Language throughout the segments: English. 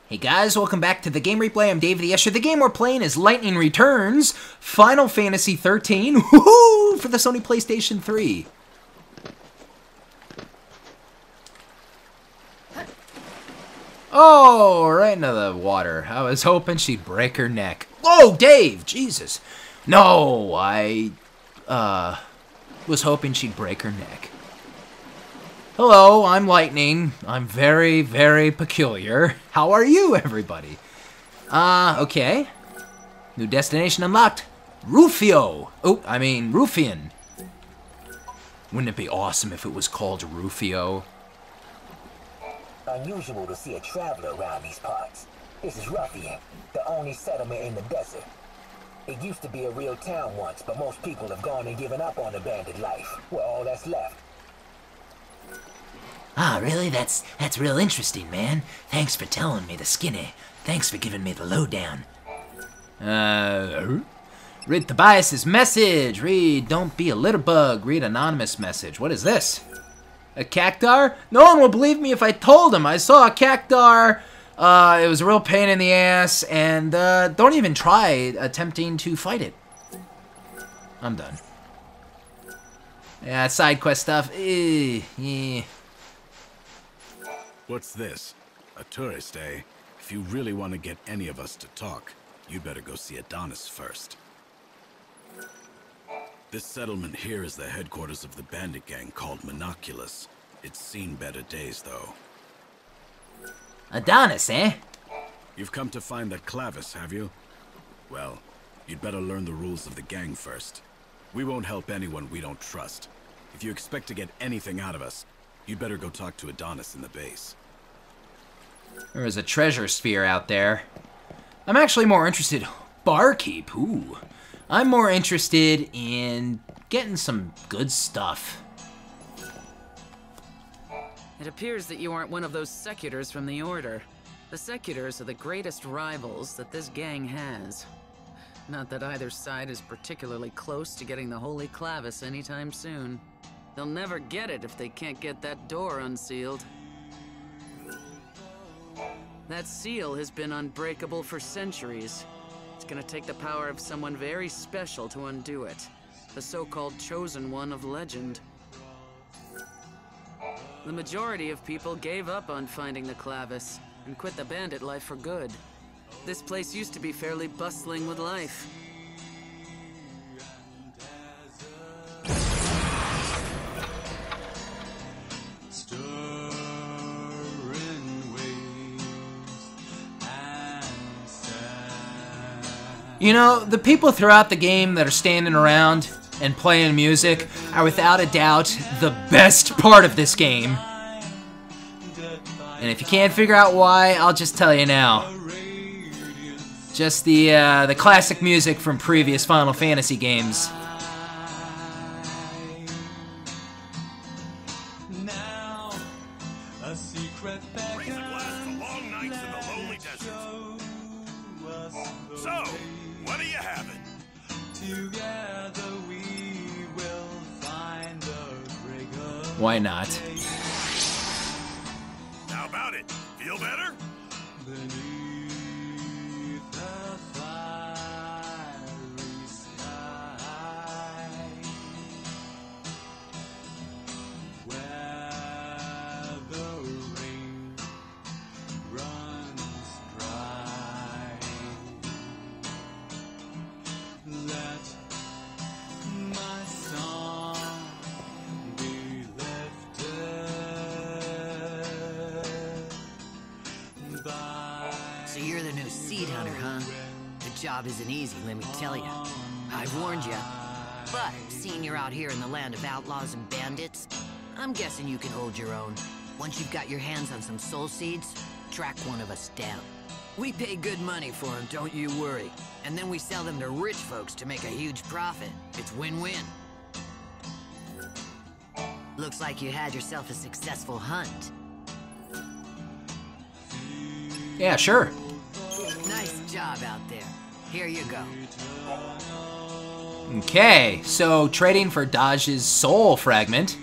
Hey guys, welcome back to the Game Replay. I'm DavetheUsher. The game we're playing is Lightning Returns, Final Fantasy XIII, woohoo, for the Sony PlayStation 3. Oh, right into the water. I was hoping she'd break her neck. Whoa, Dave, Jesus. No, I was hoping she'd break her neck. Hello, I'm Lightning. I'm very, very peculiar. How are you, everybody? Okay. New destination unlocked. Ruffian. Wouldn't it be awesome if it was called Ruffian? Unusual to see a traveler around these parts. This is Ruffian, the only settlement in the desert. It used to be a real town once, but most people have gone and given up on the bandit life. Well, all that's left. Ah, really? That's real interesting, man. Thanks for telling me the skinny. Thanks for giving me the lowdown. Read Tobias's message. Read, don't be a litter bug. Read anonymous message. What is this? A cactar? No one will believe me if I told him. I saw a cactar. It was a real pain in the ass, and don't even try attempting to fight it. I'm done. Yeah, side quest stuff. Yeah. What's this? A tourist, eh? If you really want to get any of us to talk, you'd better go see Adonis first. This settlement here is the headquarters of the bandit gang called Monoculus. It's seen better days, though. Adonis, eh? You've come to find that Clavis, have you? Well, you'd better learn the rules of the gang first. We won't help anyone we don't trust. If you expect to get anything out of us, you'd better go talk to Adonis in the base. There is a treasure sphere out there. I'm actually more interested... Barkeep, ooh. I'm more interested in getting some good stuff. It appears that you aren't one of those secutors from the Order. The secutors are the greatest rivals that this gang has. Not that either side is particularly close to getting the Holy Clavis anytime soon. They'll never get it if they can't get that door unsealed. That seal has been unbreakable for centuries. It's gonna take the power of someone very special to undo it. The so-called Chosen One of legend. The majority of people gave up on finding the Clavis and quit the bandit life for good. This place used to be fairly bustling with life. You know, the people throughout the game that are standing around and playing music are without a doubt the best part of this game. And if you can't figure out why, I'll just tell you now. Just the classic music from previous Final Fantasy games. Raise a glass to long nights in the lonely desert. So, what are you having? Together we will find the rigor. Why not? How about it? Feel better? Beneath the fiery sky, where the rain runs dry. Let my song be lifted by. So you're the new seed hunter, huh? The job isn't easy, let me tell you. I've warned you. But, seeing you're out here in the land of outlaws and bandits, I'm guessing you can hold your own. Once you've got your hands on some soul seeds, track one of us down. We pay good money for them, don't you worry. And then we sell them to rich folks to make a huge profit. It's win-win. Looks like you had yourself a successful hunt. Yeah, sure. Nice job out there. Here you go. Okay, so trading for Daj's soul fragment.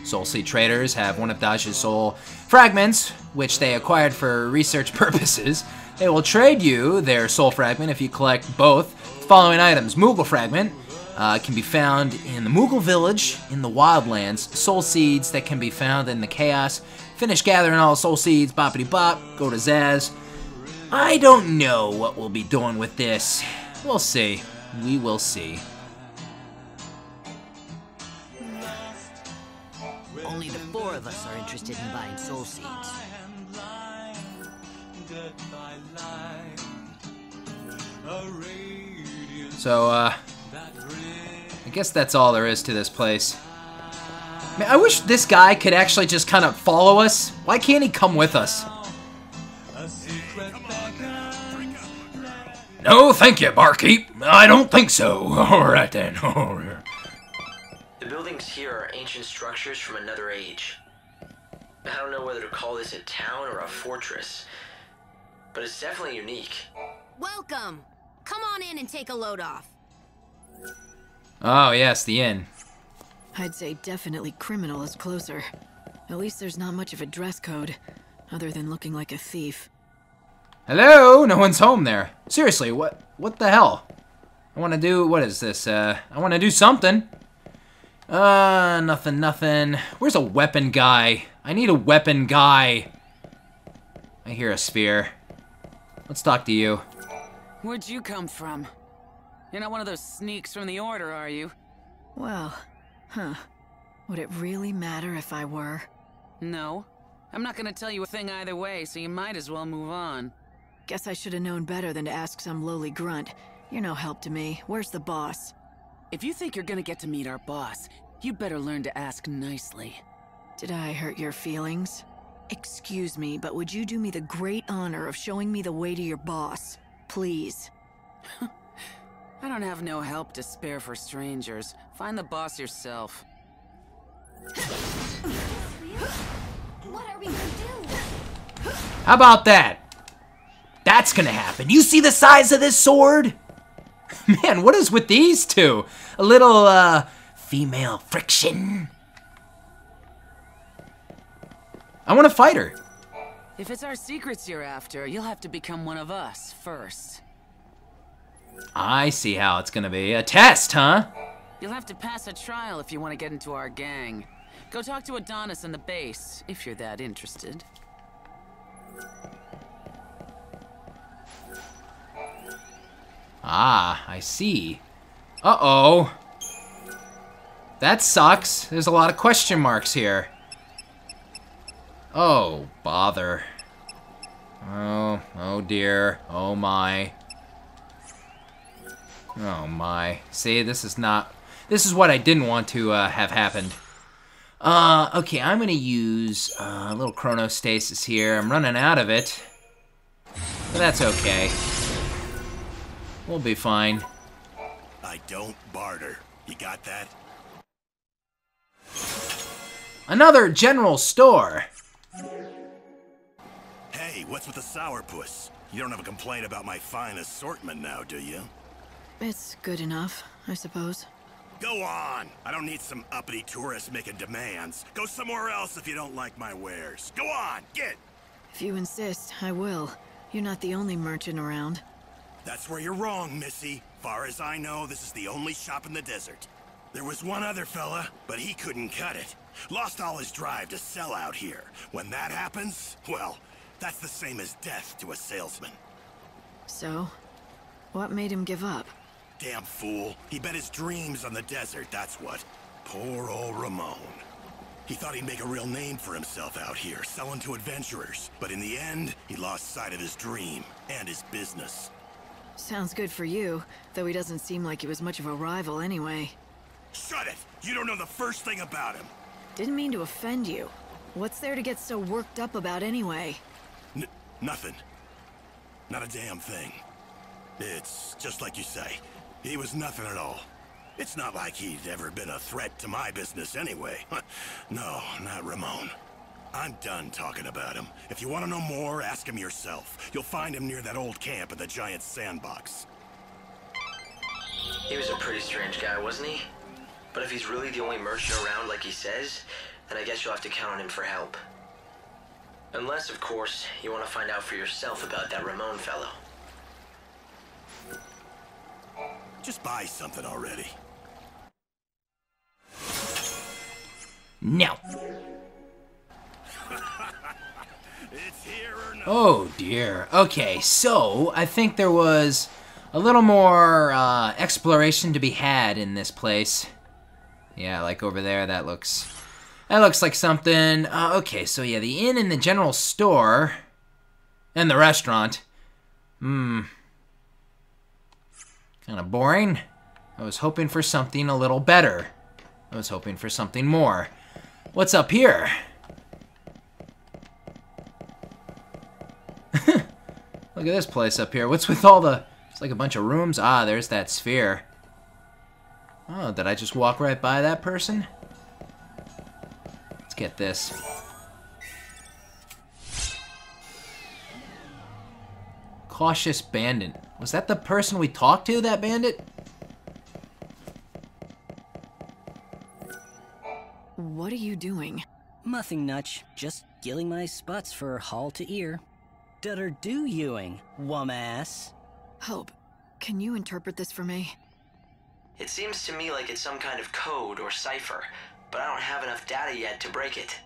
Soul Seed traders have one of Daj's soul fragments, which they acquired for research purposes. They will trade you their soul fragment if you collect both the following items. Moogle fragment can be found in the Moogle village in the Wildlands. Soul seeds that can be found in the Chaos. Finish gathering all soul seeds, boppity bop, go to Zaz. I don't know what we'll be doing with this. We'll see. We will see. Only the 4 of us are interested in buying soul seeds. So, I guess that's all there is to this place. Man, I wish this guy could actually just kind of follow us. Why can't he come with us? No, thank you, barkeep. I don't think so. All right, then. The buildings here are ancient structures from another age. I don't know whether to call this a town or a fortress, but it's definitely unique. Welcome. Come on in and take a load off. Oh, yes, the inn. I'd say definitely criminal is closer. At least there's not much of a dress code, other than looking like a thief. Hello? No one's home there. Seriously, what the hell? I want to do, what is this? I want to do something. Nothing. Where's a weapon guy? I need a weapon guy. I hear a sphere. Let's talk to you. Where'd you come from? You're not one of those sneaks from the Order, are you? Well, would it really matter if I were? No. I'm not gonna tell you a thing either way, so you might as well move on. Guess I should have known better than to ask some lowly grunt. You're no help to me. Where's the boss? If you think you're gonna get to meet our boss, you'd better learn to ask nicely. Did I hurt your feelings? Excuse me, but would you do me the great honor of showing me the way to your boss? Please. I don't have no help to spare for strangers. Find the boss yourself. What are we gonna do? How about that? That's gonna happen. You see the size of this sword? Man, what is with these two? A little, female friction. I want to fight her. If it's our secrets you're after, you'll have to become one of us first. I see how it's gonna be. A test, huh? You'll have to pass a trial if you want to get into our gang. Go talk to Adonis in the base, if you're that interested. Ah, I see. Uh-oh. That sucks. There's a lot of question marks here. Oh, bother. Oh dear. Oh my. Oh my. See, this is what I didn't want to have happened. Okay, I'm gonna use a little chronostasis here. I'm running out of it. But that's okay. We'll be fine. I don't barter. You got that? Another general store. Hey, what's with the sourpuss? You don't have a complaint about my fine assortment now, do you? It's good enough, I suppose. Go on! I don't need some uppity tourists making demands. Go somewhere else if you don't like my wares. Go on, get! If you insist, I will. You're not the only merchant around. That's where you're wrong, Missy. Far as I know, this is the only shop in the desert. There was one other fella, but he couldn't cut it. Lost all his drive to sell out here. When that happens, well, that's the same as death to a salesman. So, what made him give up? Damn fool. He bet his dreams on the desert, that's what. Poor old Ramon. He thought he'd make a real name for himself out here, selling to adventurers. But in the end, he lost sight of his dream and his business. Sounds good for you, though he doesn't seem like he was much of a rival anyway. Shut it! You don't know the first thing about him! Didn't mean to offend you. What's there to get so worked up about anyway? Nothing. Not a damn thing. It's just like you say. He was nothing at all. It's not like he'd ever been a threat to my business anyway. No, not Ramon. I'm done talking about him. If you want to know more, ask him yourself. You'll find him near that old camp in the giant sandbox. He was a pretty strange guy, wasn't he? But if he's really the only merchant around like he says, then I guess you'll have to count on him for help. Unless, of course, you want to find out for yourself about that Ramon fellow. Just buy something already. No. It's here or not. Oh dear. Okay, so I think there was a little more exploration to be had in this place. Yeah, like over there, that looks like something. Okay, so yeah, the inn and the general store and the restaurant. Kind of boring. I was hoping for something a little better. I was hoping for something more. What's up here? Look at this place up here. What's with all the... It's like a bunch of rooms. Ah, there's that sphere. Oh, did I just walk right by that person? Let's get this. Cautious bandit. Was that the person we talked to, that bandit? What are you doing? Nothing much. Just gilling my sputs for hall to ear. Dutter do Ewing, wum-ass. Hope, can you interpret this for me? It seems to me like it's some kind of code or cipher, but I don't have enough data yet to break it.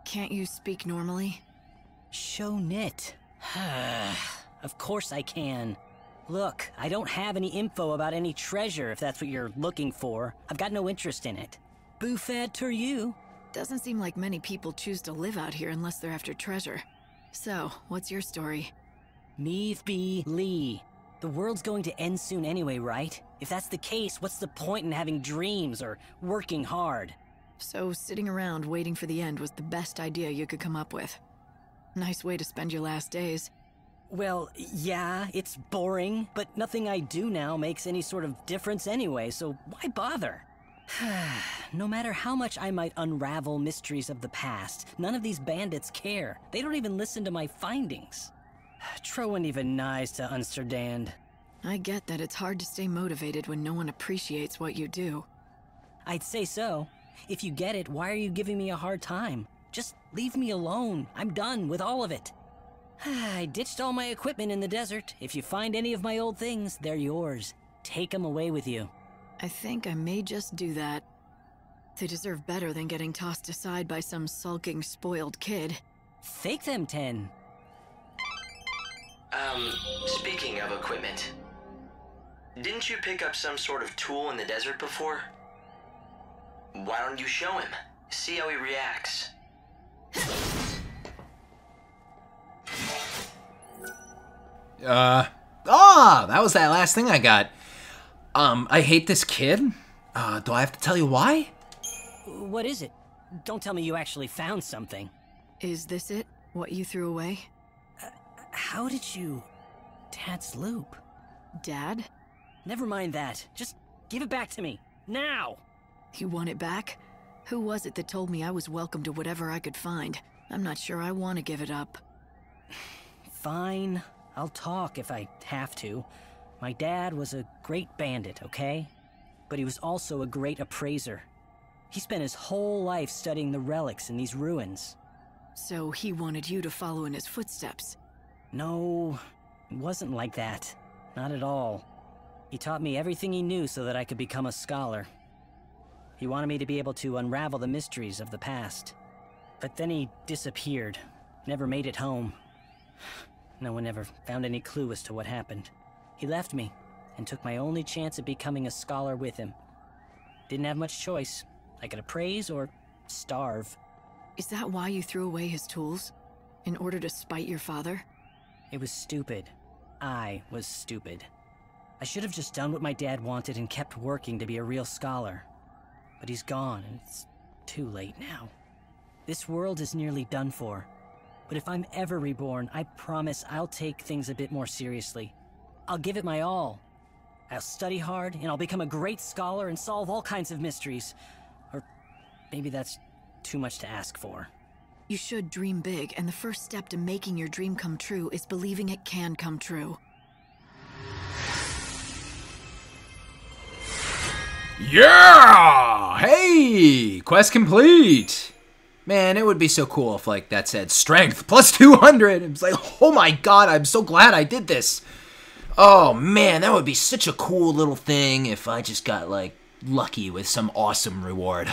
Can't you speak normally? Show nit. Of course I can. Look, I don't have any info about any treasure, if that's what you're looking for. I've got no interest in it. Buffet to you. Doesn't seem like many people choose to live out here unless they're after treasure. So, what's your story? Meave be Lee. The world's going to end soon anyway, right? If that's the case, what's the point in having dreams or working hard? So, sitting around waiting for the end was the best idea you could come up with. Nice way to spend your last days. Well, yeah, it's boring, but nothing I do now makes any sort of difference anyway, so why bother? No matter how much I might unravel mysteries of the past, none of these bandits care. They don't even listen to my findings. Troen even nice to understand. I get that it's hard to stay motivated when no one appreciates what you do. I'd say so. If you get it, why are you giving me a hard time? Just leave me alone. I'm done with all of it. I ditched all my equipment in the desert. If you find any of my old things, they're yours. Take them away with you. I think I may just do that. They deserve better than getting tossed aside by some sulking, spoiled kid. Take them, 10. Speaking of equipment, didn't you pick up some sort of tool in the desert before? Why don't you show him? See how he reacts. That was that last thing I got. I hate this kid. Do I have to tell you why? What is it? Don't tell me you actually found something. Is this it? What you threw away? How did you... Dad's loop? Dad? Never mind that. Just give it back to me. Now! You want it back? Who was it that told me I was welcome to whatever I could find? I'm not sure I want to give it up. Fine. I'll talk if I have to. My dad was a great bandit, okay? But he was also a great appraiser. He spent his whole life studying the relics in these ruins. So he wanted you to follow in his footsteps? No, it wasn't like that. Not at all. He taught me everything he knew so that I could become a scholar. He wanted me to be able to unravel the mysteries of the past. But then he disappeared. Never made it home. No one ever found any clue as to what happened. He left me, and took my only chance at becoming a scholar with him. Didn't have much choice. I could appraise or starve. Is that why you threw away his tools? In order to spite your father? It was stupid. I was stupid. I should have just done what my dad wanted and kept working to be a real scholar. But he's gone, and it's too late now. This world is nearly done for. But if I'm ever reborn, I promise I'll take things a bit more seriously. I'll give it my all. I'll study hard, and I'll become a great scholar and solve all kinds of mysteries. Or maybe that's too much to ask for. You should dream big, and the first step to making your dream come true is believing it can come true. Yeah! Hey! Quest complete! Man, it would be so cool if, like, that said strength plus 200. It's like, oh my god, I'm so glad I did this. Oh man, that would be such a cool little thing if I just got, like, lucky with some awesome reward.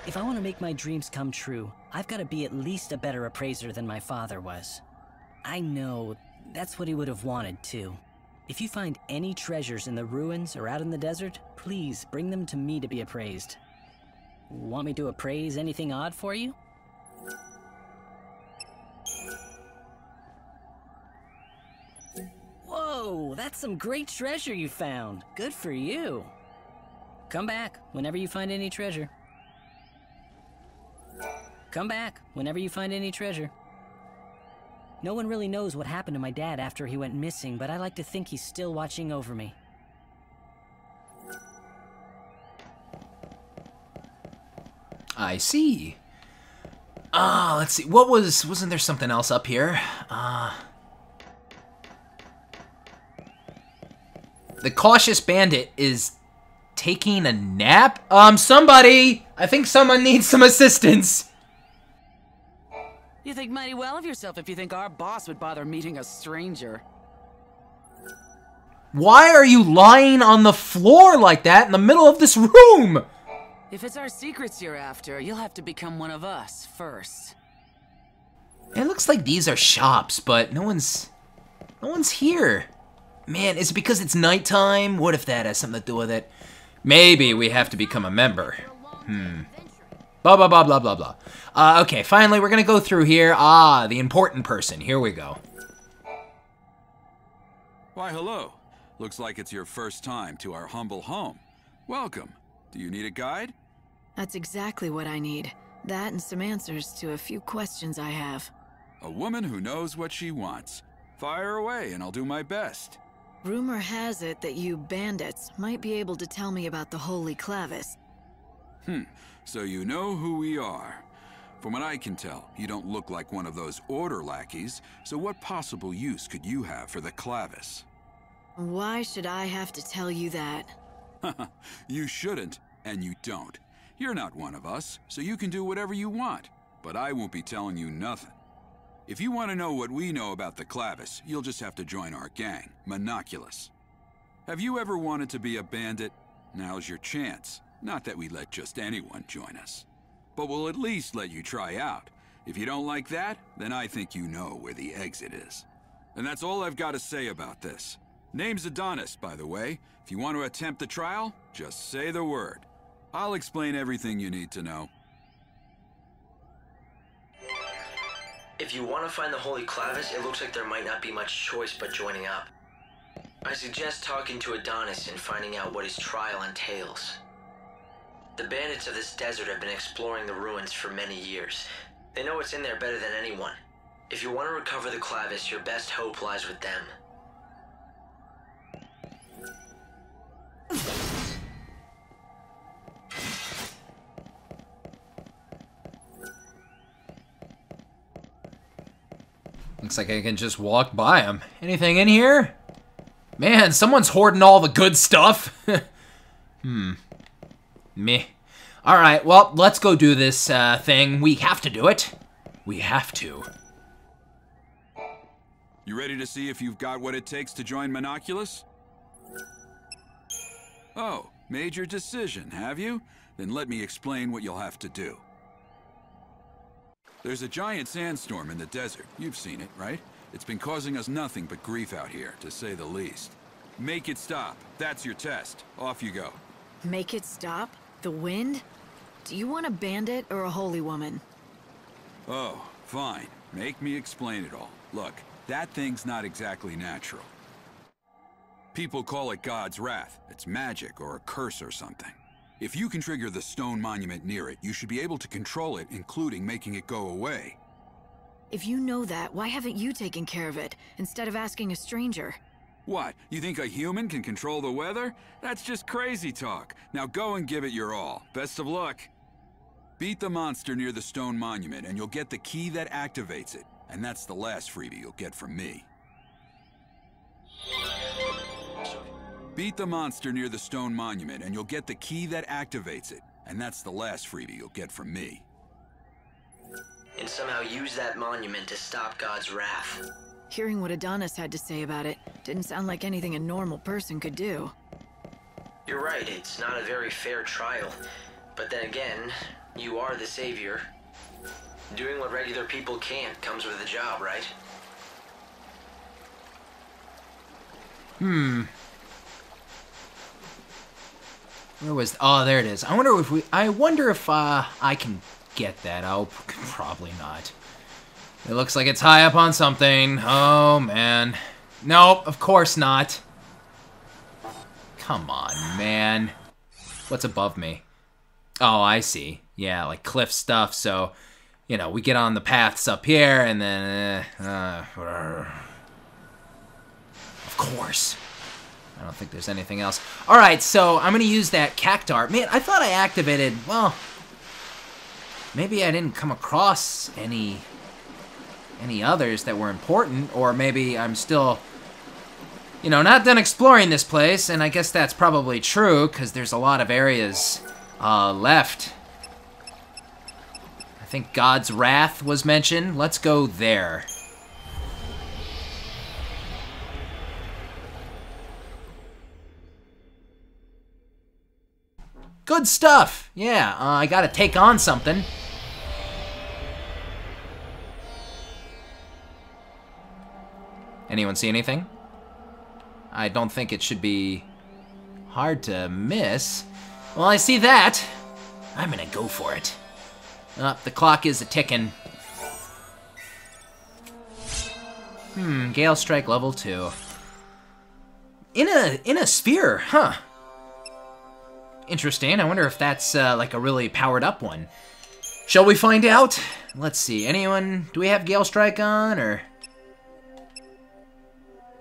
If I want to make my dreams come true, I've got to be at least a better appraiser than my father was. I know that's what he would have wanted, too. If you find any treasures in the ruins or out in the desert, please bring them to me to be appraised. Want me to appraise anything odd for you? Whoa, that's some great treasure you found. Good for you. Come back whenever you find any treasure. Come back whenever you find any treasure. No one really knows what happened to my dad after he went missing, but I like to think he's still watching over me. I see. Let's see. Wasn't there something else up here? The cautious bandit is taking a nap? Somebody! I think someone needs some assistance. You think mighty well of yourself if you think our boss would bother meeting a stranger. Why are you lying on the floor like that in the middle of this room? If it's our secrets you're after, you'll have to become one of us first. It looks like these are shops, but no one's here. Man, is it because it's nighttime? What if that has something to do with it? Maybe we have to become a member. Blah, blah, blah, blah, blah, blah. Okay, finally, we're gonna go through here. The important person. Here we go. Why, hello. Looks like it's your first time to our humble home. Welcome. Do you need a guide? That's exactly what I need. That and some answers to a few questions I have. A woman who knows what she wants. Fire away and I'll do my best. Rumor has it that you bandits might be able to tell me about the Holy Clavis. So you know who we are. From what I can tell, you don't look like one of those order lackeys, so what possible use could you have for the Clavis? Why should I have to tell you that? You shouldn't, and you don't. You're not one of us, so you can do whatever you want, but I won't be telling you nothing. If you want to know what we know about the Clavis, you'll just have to join our gang, Monoculus. Have you ever wanted to be a bandit? Now's your chance. Not that we let just anyone join us. But we'll at least let you try out. If you don't like that, then I think you know where the exit is. And that's all I've got to say about this. Name's Adonis, by the way. If you want to attempt the trial, just say the word. I'll explain everything you need to know. If you want to find the Holy Clavis, it looks like there might not be much choice but joining up. I suggest talking to Adonis and finding out what his trial entails. The bandits of this desert have been exploring the ruins for many years. They know what's in there better than anyone. If you want to recover the Clavis, your best hope lies with them. Looks like I can just walk by him. Anything in here? Man, someone's hoarding all the good stuff. Meh. Alright, well, let's go do this thing. We have to do it. We have to. You ready to see if you've got what it takes to join Monoculus? Oh, made your decision, have you? Then let me explain what you'll have to do. There's a giant sandstorm in the desert. You've seen it, right? It's been causing us nothing but grief out here, to say the least. Make it stop. That's your test. Off you go. Make it stop? The wind? Do you want a bandit or a holy woman? Oh, fine. Make me explain it all. Look, that thing's not exactly natural. People call it God's wrath. It's magic or a curse or something. If you can trigger the stone monument near it, you should be able to control it, including making it go away. If you know that, why haven't you taken care of it, instead of asking a stranger? What, you think a human can control the weather? That's just crazy talk. Now go and give it your all. Best of luck. Beat the monster near the stone monument, and you'll get the key that activates it. And that's the last freebie you'll get from me. Beat the monster near the stone monument, and you'll get the key that activates it. And that's the last freebie you'll get from me. And somehow use that monument to stop God's wrath. Hearing what Adonis had to say about it didn't sound like anything a normal person could do. You're right, it's not a very fair trial. But then again, you are the savior. Doing what regular people can't comes with the job, right? Where was... Oh, there it is. I wonder if I can get that. Oh, probably not. It looks like it's high up on something. Oh, man. Nope, of course not. Come on, man. What's above me? Oh, I see. Yeah, like cliff stuff, so... You know, we get on the paths up here, and then... of course. I don't think there's anything else. Alright, so I'm going to use that cactar. Man, I thought I activated... Well... Maybe I didn't come across any others that were important, or maybe I'm still... You know, not done exploring this place, and I guess that's probably true, because there's a lot of areas left. I think God's Wrath was mentioned. Let's go there. Good stuff! Yeah, I gotta take on something. Anyone see anything? I don't think it should be hard to miss. Well, I see that. I'm gonna go for it. The clock is a-ticking. Gale Strike level 2. In a sphere, huh? Interesting. I wonder if that's like a really powered up one. Shall we find out? Let's see. Anyone? Do we have Gale Strike on, or?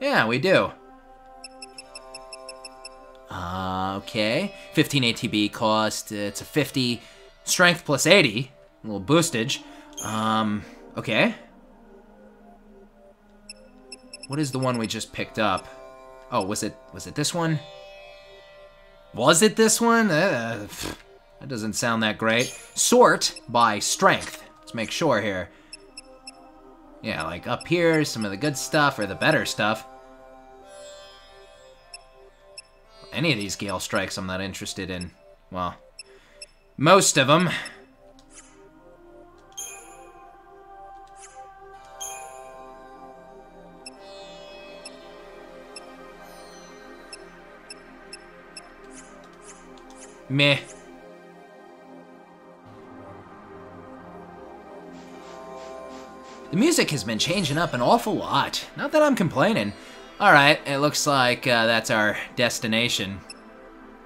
Yeah, we do. Okay. 15 ATB cost. It's a 50. Strength plus 80. A little boostage. Okay. What is the one we just picked up? Oh, was it this one? Was it this one? That doesn't sound that great. Sort by strength. Let's make sure here. Yeah, like up here, some of the good stuff, or the better stuff. Any of these Gale Strikes I'm not interested in. Well, most of them. Meh. The music has been changing up an awful lot. Not that I'm complaining. Alright, it looks like that's our destination.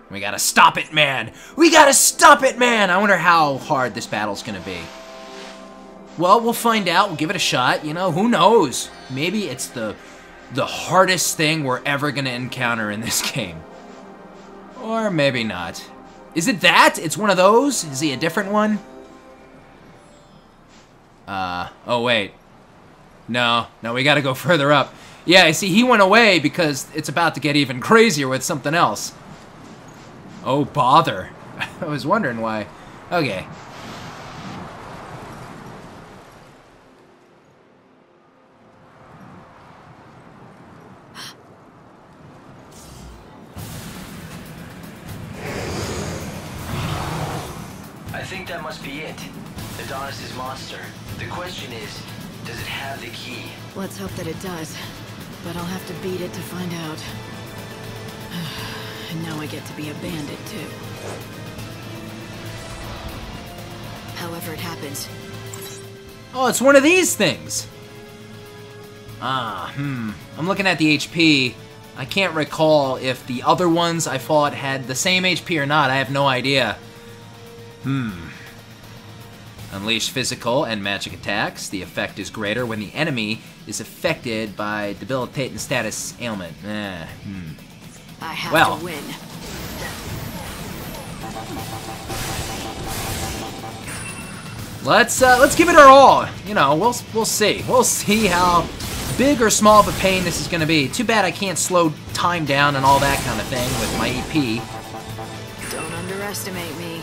We gotta stop it, man! We gotta stop it, man! I wonder how hard this battle's gonna be. Well, we'll find out. We'll give it a shot. You know, who knows? Maybe it's the hardest thing we're ever gonna encounter in this game. Or maybe not. Is it that? It's one of those? Is he a different one? Oh wait. No, we gotta go further up. Yeah, I see, he went away because it's about to get even crazier with something else. Oh, bother. I was wondering why. Okay. I think that must be it. Adonis' monster. The question is, does it have the key? Let's hope that it does. But I'll have to beat it to find out. And now I get to be a bandit, too. However it happens. Oh, it's one of these things! I'm looking at the HP. I can't recall if the other ones I fought had the same HP or not. I have no idea. Unleash physical and magic attacks. The effect is greater when the enemy is affected by debilitating status ailment. I have to win. Let's give it our all. You know, we'll see. We'll see how big or small of a pain this is going to be. Too bad I can't slow time down and all that kind of thing with my EP. Don't underestimate me.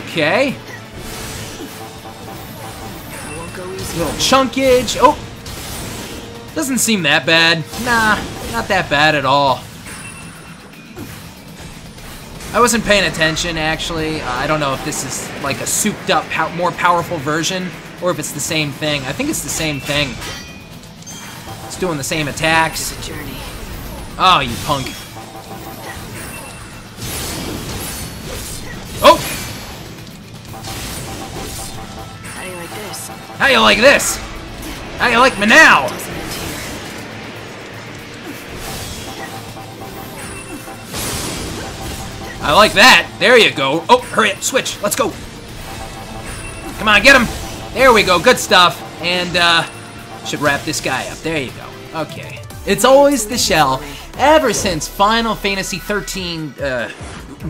Okay. I won't go easy. Little chunkage. Oh! Doesn't seem that bad. Nah, not that bad at all. I wasn't paying attention, actually. I don't know if this is like a souped up, more powerful version, or if it's the same thing. I think it's the same thing. It's doing the same attacks. It's a journey. Oh, you punk. Oh! How do you like this? How you like this? How you like me now? Doesn't end here. I like that. There you go. Oh, hurry up. Switch. Let's go. Come on, get him. There we go. Good stuff. And, should wrap this guy up. There you go. Okay. It's always the shell. Ever since Final Fantasy XIII,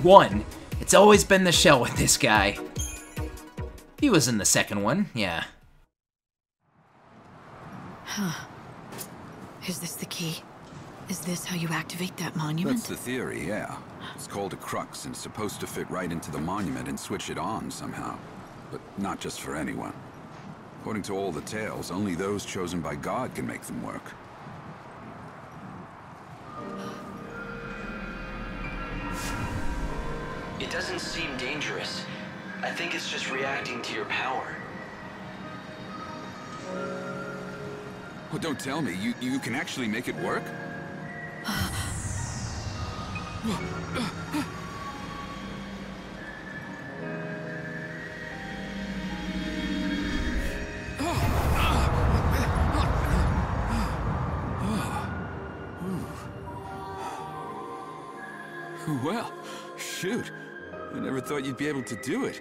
1, it's always been the shell with this guy. He was in the second one, yeah. Huh. Is this the key? Is this how you activate that monument? That's the theory, yeah. It's called a crux and it's supposed to fit right into the monument and switch it on somehow. But not just for anyone. According to all the tales, only those chosen by God can make them work. It doesn't seem dangerous. I think it's just reacting to your power. Well, don't tell me. You can actually make it work? Well, shoot. I never thought you'd be able to do it.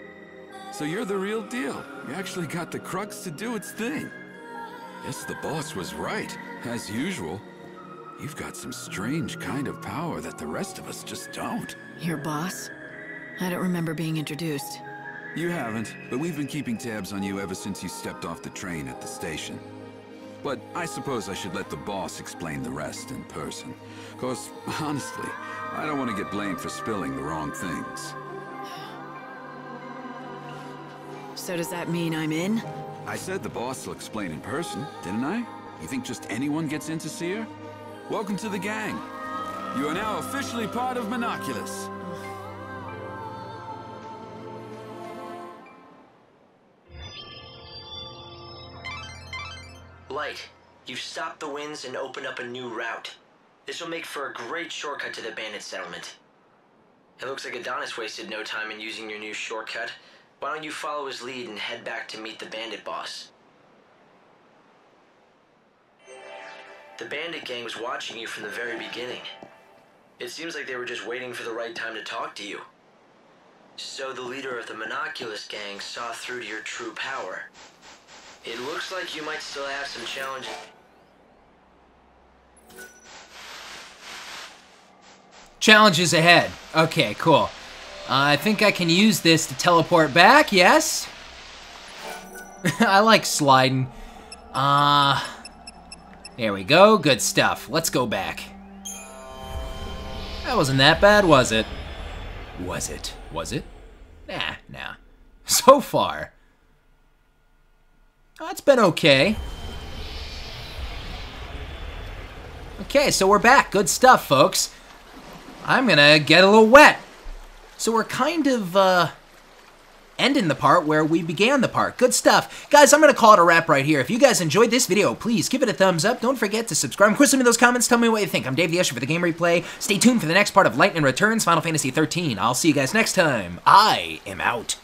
So you're the real deal. You actually got the crux to do its thing. Guess the boss was right, as usual. You've got some strange kind of power that the rest of us just don't. Your boss? I don't remember being introduced. You haven't, but we've been keeping tabs on you ever since you stepped off the train at the station. But I suppose I should let the boss explain the rest in person. 'Cause, honestly, I don't want to get blamed for spilling the wrong things. So does that mean I'm in? I said the boss will explain in person, didn't I? You think just anyone gets in to see her? Welcome to the gang. You are now officially part of Monoculus. Light, you've stopped the winds and opened up a new route. This will make for a great shortcut to the Bandit settlement. It looks like Adonis wasted no time in using your new shortcut. Why don't you follow his lead and head back to meet the Bandit boss? The Bandit gang was watching you from the very beginning. It seems like they were just waiting for the right time to talk to you. So the leader of the Monoculus gang saw through to your true power. It looks like you might still have some challenges. Challenges ahead. Okay, cool. I think I can use this to teleport back, yes? I like sliding. There we go, good stuff. Let's go back. That wasn't that bad, was it? Was it? Was it? Nah. So far. Oh, it's been okay. Okay, so we're back. Good stuff, folks. I'm gonna get a little wet. So we're kind of, ending the part where we began the part. Good stuff. Guys, I'm gonna call it a wrap right here. If you guys enjoyed this video, please give it a thumbs up. Don't forget to subscribe. Quiz me in those comments. Tell me what you think. I'm DavetheUsher for the Game Replay. Stay tuned for the next part of Lightning Returns Final Fantasy XIII. I'll see you guys next time. I am out.